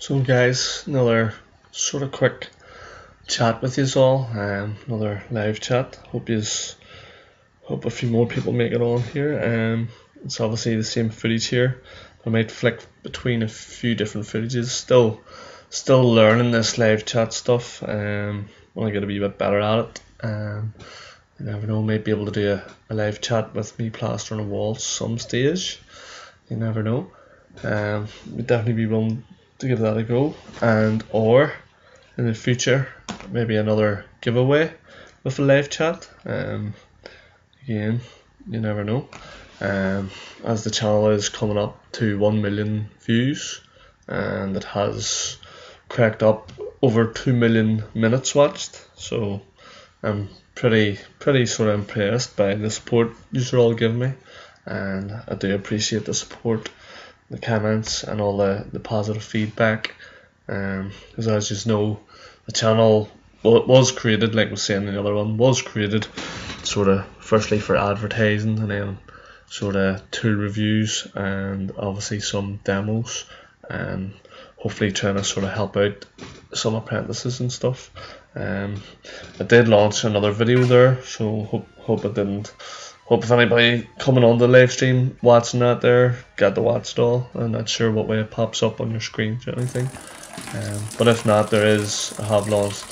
So guys, another sort of quick chat with you all, another live chat. Hope a few more people make it on here. It's obviously the same footage here. I might flick between a few different footages. Still learning this live chat stuff. Want to get a wee bit better at it. You never know, might be able to do a live chat with me plastering a wall some stage. You never know. We'd definitely be willing to give that a go, and or in the future maybe another giveaway with a live chat. Again, you never know. As the channel is coming up to 1 million views, and it has cracked up over 2 million minutes watched, so I'm pretty sort of impressed by the support you're all giving me, and I do appreciate the support, the comments and all the positive feedback, because as you know, the channel, well, it was created, like I was saying in the other one, was created sort of firstly for advertising, and then sort of tool reviews and obviously some demos, and hopefully trying to sort of help out some apprentices and stuff. I did launch another video there, so hope if anybody coming on the live stream watching that there get to watch it all. I'm not sure what way it pops up on your screen or anything, but if not, I have launched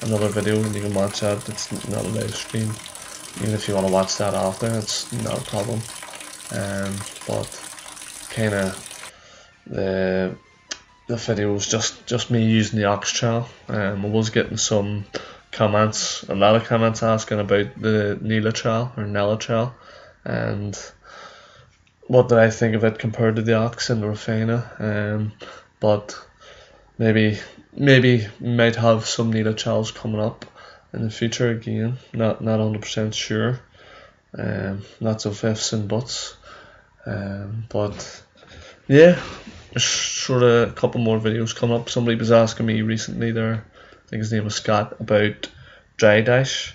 another video and you can watch that. It's not a live stream, even if you want to watch that after, it's not a problem. But kind of the video was just me using the ox trowel. I was getting some comments, a lot of comments asking about the Nela trowel or Nella trowel, and what did I think of it compared to the ox and the Rafina. But maybe might have some Nela trowels coming up in the future again. Not 100% sure. Lots of ifs and buts. But yeah, there's sort of a couple more videos coming up. Somebody was asking me recently there, I think his name was Scott, about dry dash.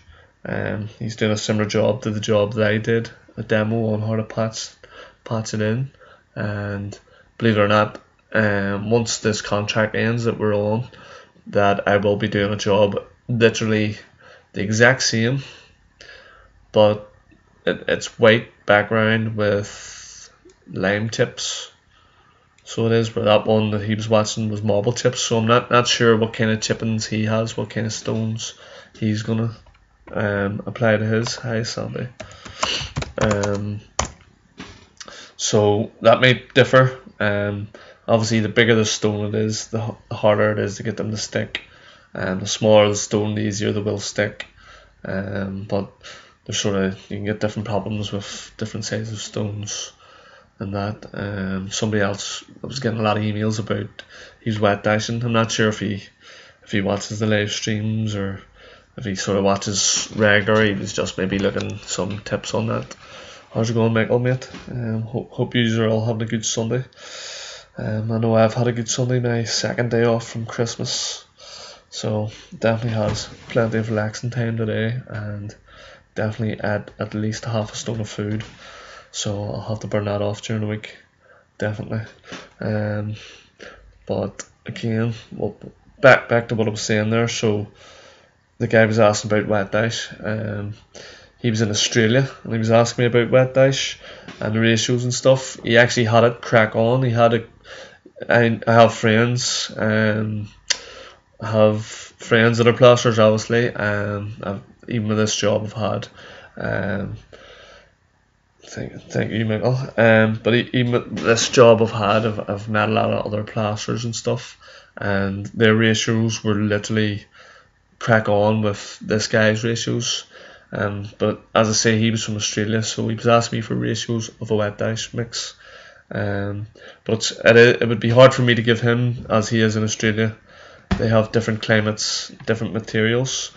He's doing a similar job to the job that I did, a demo on how to patch it in, and believe it or not, once this contract ends that we're on, that I will be doing a job literally the exact same, but it's white background with lime tips. So it is, but that one that he was watching was marble chips, so I'm not sure what kind of chippings he has, what kind of stones he's gonna apply to his. Hi Sandy. So that may differ. Obviously the bigger the stone it is, the harder it is to get them to stick, and the smaller the stone, the easier they will stick. But there's sort of, you can get different problems with different sizes of stones and that. Somebody else, I was getting a lot of emails about he's wet dashing. I'm not sure if he watches the live streams or if he sort of watches regular. He was just maybe looking some tips on that. How's it going, Michael, mate? Hope you are all having a good Sunday. I know I've had a good Sunday, my second day off from Christmas, so definitely has plenty of relaxing time today, and definitely at least half a stone of food, so I'll have to burn that off during the week, definitely. But again, well, back to what I was saying there. So the guy was asking about wet dash. He was in Australia and he was asking me about wet dash and the ratios and stuff. He actually had it crack on. He had it. I have friends. I have friends that are plasters, obviously. Even with this job I've had. Thank you, Michael. But even with this job I've met a lot of other plasters and stuff, and their ratios were literally crack on with this guy's ratios. But as I say, he was from Australia, so he was asking me for ratios of a wet dash mix. But it would be hard for me to give him, as he is in Australia. They have different climates, different materials.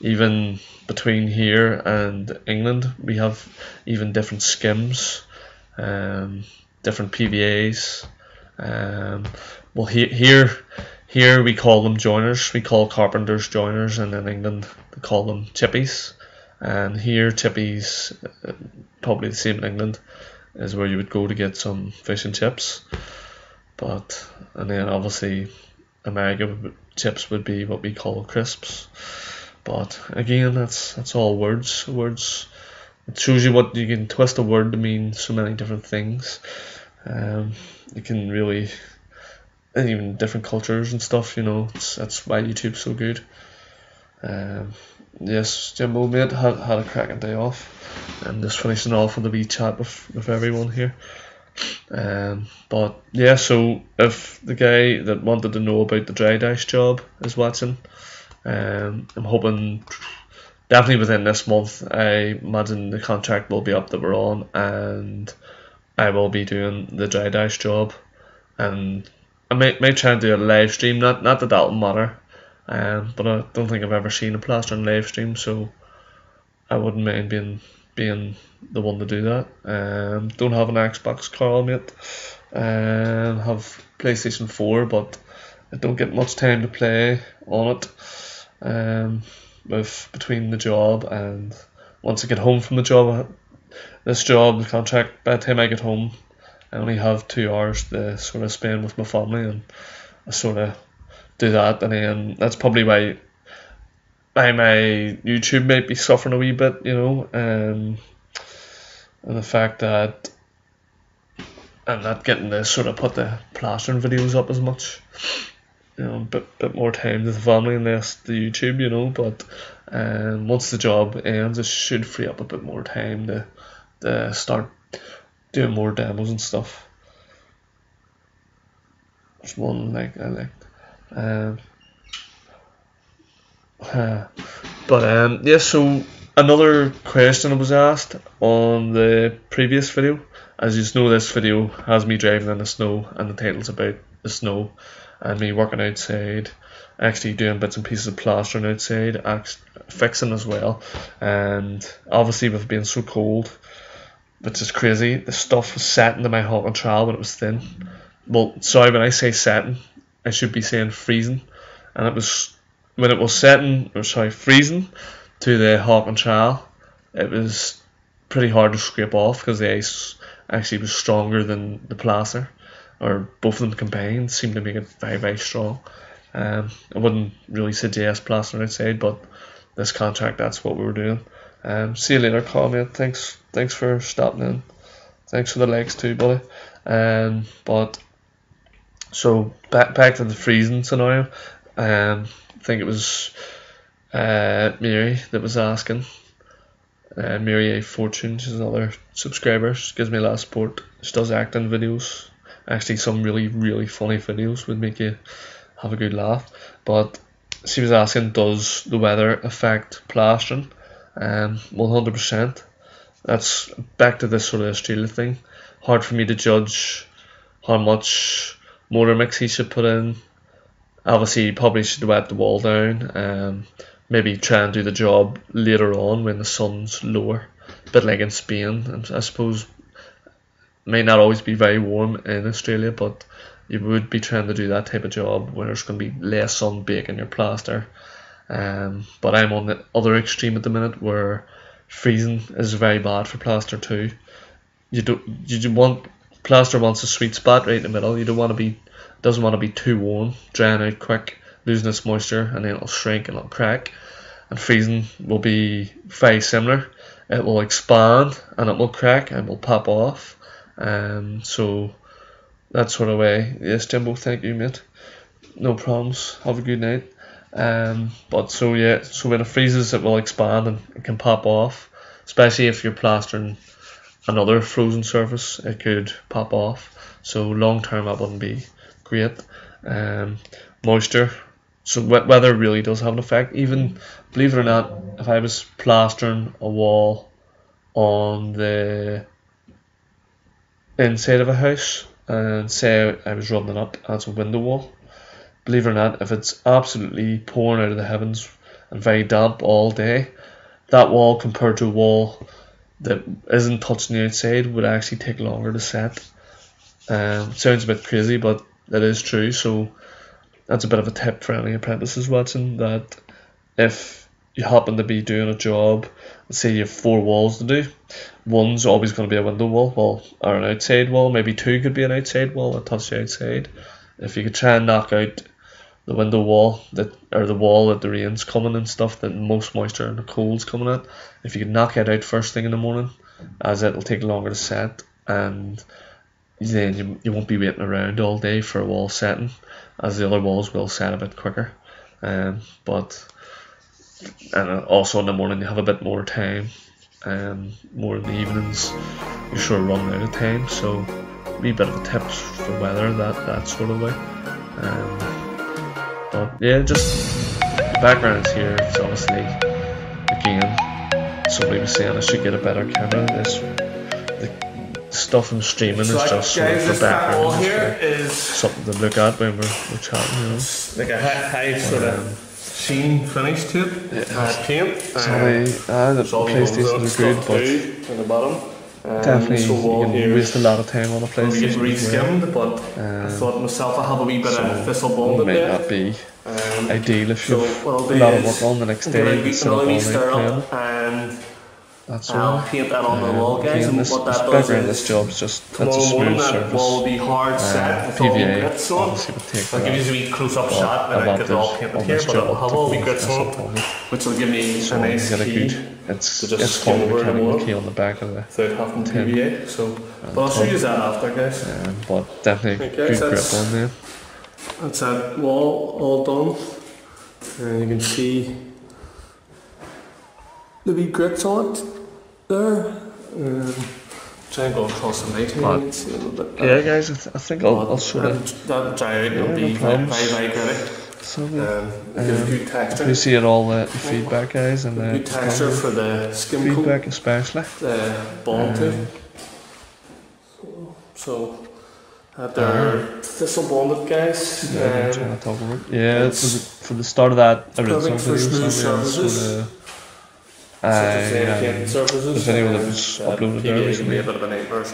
Even between here and England, we have even different skims, different PVAs. Well, here we call them joiners. We call carpenters joiners, and in England they call them chippies. And here chippies, probably the same in England, is where you would go to get some fish and chips. And then obviously America, chips would be what we call crisps. But again, that's all words. Words. It shows you what you can twist a word to mean so many different things. You can really, and even different cultures and stuff. You know, that's why YouTube's so good. Yes, Jimbo mate had a cracking day off, and just finishing off with a wee chat with everyone here. But yeah, so if the guy that wanted to know about the dry dash job is watching, I'm hoping definitely within this month. I imagine the contract will be up that we're on, and I will be doing the dry dash job, and I might try and do a live stream. Not that that'll matter, but I don't think I've ever seen a plastering live stream, so I wouldn't mind being the one to do that. Don't have an Xbox card yet. Have PlayStation 4, but I don't get much time to play on it. With between the job and once I get home from the job, the contract, by the time I get home, I only have 2 hours to sort of spend with my family, and I sort of do that, and then that's probably why my YouTube might be suffering a wee bit, you know, and the fact that I'm not getting to sort of put the plastering videos up as much, you know, bit more time to the family and less the YouTube, you know, but once the job ends, it should free up a bit more time to start doing more demos and stuff. There's one I liked. But yeah, so another question I was asked on the previous video. As you know, this video has me driving in the snow, and the title's about the snow and me working outside, actually doing bits and pieces of plastering outside, fixing as well. And obviously with being so cold, which is crazy, the stuff was setting to my hot and trowel when it was thin. Well, sorry, when I say setting, I should be saying freezing. And it was, when it was setting, or sorry, freezing to the hot and trowel, it was pretty hard to scrape off because the ice actually was stronger than the plaster, or both of them combined seemed to make it very, very strong. I wouldn't really suggest plastering outside, but this contract, that's what we were doing. See you later, comment. Thanks for stopping in. Thanks for the likes too, buddy. But so back to the freezing scenario. I think it was Mary that was asking. Mary A. Fortune, she's another subscriber. She gives me a lot of support. She does acting videos. Actually, some really, really funny videos would make you have a good laugh. But she was asking, does the weather affect plastering? 100%. That's back to this sort of Australia thing. Hard for me to judge how much mortar mix he should put in. Obviously, he probably should wet the wall down. Maybe try and do the job later on when the sun's lower. A bit like in Spain, and I suppose it may not always be very warm in Australia, but you would be trying to do that type of job where there's going to be less sun baking your plaster. But I'm on the other extreme at the minute where freezing is very bad for plaster too. Plaster wants a sweet spot right in the middle. Doesn't want to be too warm, drying out quick, losing its moisture, and then it'll shrink and it'll crack. And freezing will be very similar. It will expand and it will crack and will pop off. So that sort of way. Yes, Jimbo, thank you, mate. No problems. Have a good night. But so yeah, so when it freezes, it will expand and it can pop off. Especially if you're plastering another frozen surface, it could pop off. So long term, that wouldn't be great. Moisture. So weather really does have an effect. Even, believe it or not, if I was plastering a wall on the inside of a house and say I was rubbing it up as a window wall, believe it or not, if it's absolutely pouring out of the heavens and very damp all day, that wall compared to a wall that isn't touching the outside would actually take longer to set. Sounds a bit crazy, but that is true. So that's a bit of a tip for any apprentices watching, that if you happen to be doing a job, say you have 4 walls to do, one's always going to be a window wall, or an outside wall, maybe 2 could be an outside wall that touch the outside. If you could try and knock out the window wall or the wall that the rain's coming and stuff, that most moisture and the cold's coming at. If you can knock it out first thing in the morning, as it'll take longer to set, and then you won't be waiting around all day for a wall setting, as the other walls will set a bit quicker. But also in the morning you have a bit more time, more in the evenings you're sort of running out of time, so a wee bit of a tips for weather that sort of way. But yeah, just the background is here. It's obviously, again, somebody was saying I should get a better camera. The stuff I'm streaming is just sort of for background, is something to look at when we're chatting, you know. It's like a high sort of sheen finish to it. Yeah. Paint. The PlayStations are good, but on the bottom. Definitely you can waste a lot of time on a PlayStation. Reskimmed, but I thought myself I have a wee bit of thistle bond in might there. Not be ideal if you've a lot of work on the next day. You sit up all night playing. That's I'll paint that on the wall, guys. And what that does is, this job is just that's a smooth surface. Wall will be hard set with all the grits on. I'll give you a wee close-up shot when I get it all painted here, but it'll have all the grits on, which will give me a nice key. It's called the key on the back of the without having PVA. So, but I'll show you that after, guys. But definitely good grip on there. That's that wall all done, and you can see the wee grits on it there. Try and go across the light here. You can see a little bit. Yeah, guys, I think I'll sort of. That'll dry out. It'll be very gritty. So good texture. Appreciate all the feedback, guys, and good texture for the skim feedback, coat, especially the bond too. So they're thistle bonded, guys. I'm trying to talk about. Yeah, for the start of that original video, the video that was uploaded there recently. I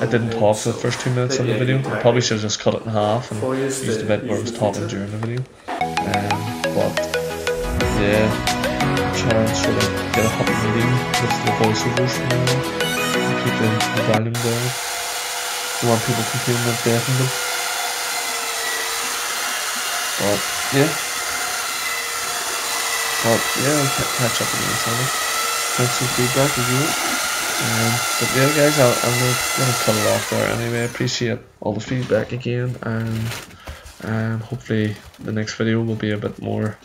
didn't talk for the first 2 minutes of the video. I probably should have just cut it in half and used a bit where I was talking during the video. But yeah, try and sort of get a happy medium with the voiceovers from now. Keep the volume down. Don't want people complaining that deafened them. But yeah, I'll catch up again Sunday. Thanks for the feedback as well. But yeah, guys, I'm gonna cut it off there anyway. I appreciate all the feedback again, and hopefully the next video will be a bit more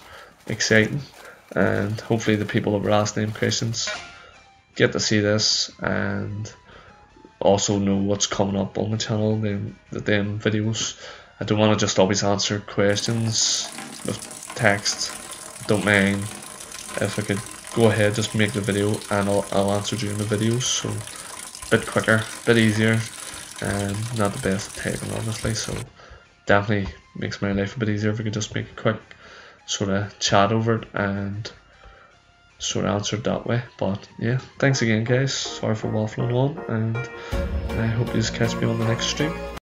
exciting, and hopefully the people that were asking them questions get to see this and also know what's coming up on the channel, them videos. I don't want to just always answer questions with text. Don't mind if I could go ahead, just make the video and I'll answer during the videos, so a bit quicker, a bit easier, and not the best at typing honestly, so definitely makes my life a bit easier if I could just make a quick sort of chat over it and sort of answer it that way. But yeah, thanks again guys, sorry for waffling on, and I hope you just catch me on the next stream.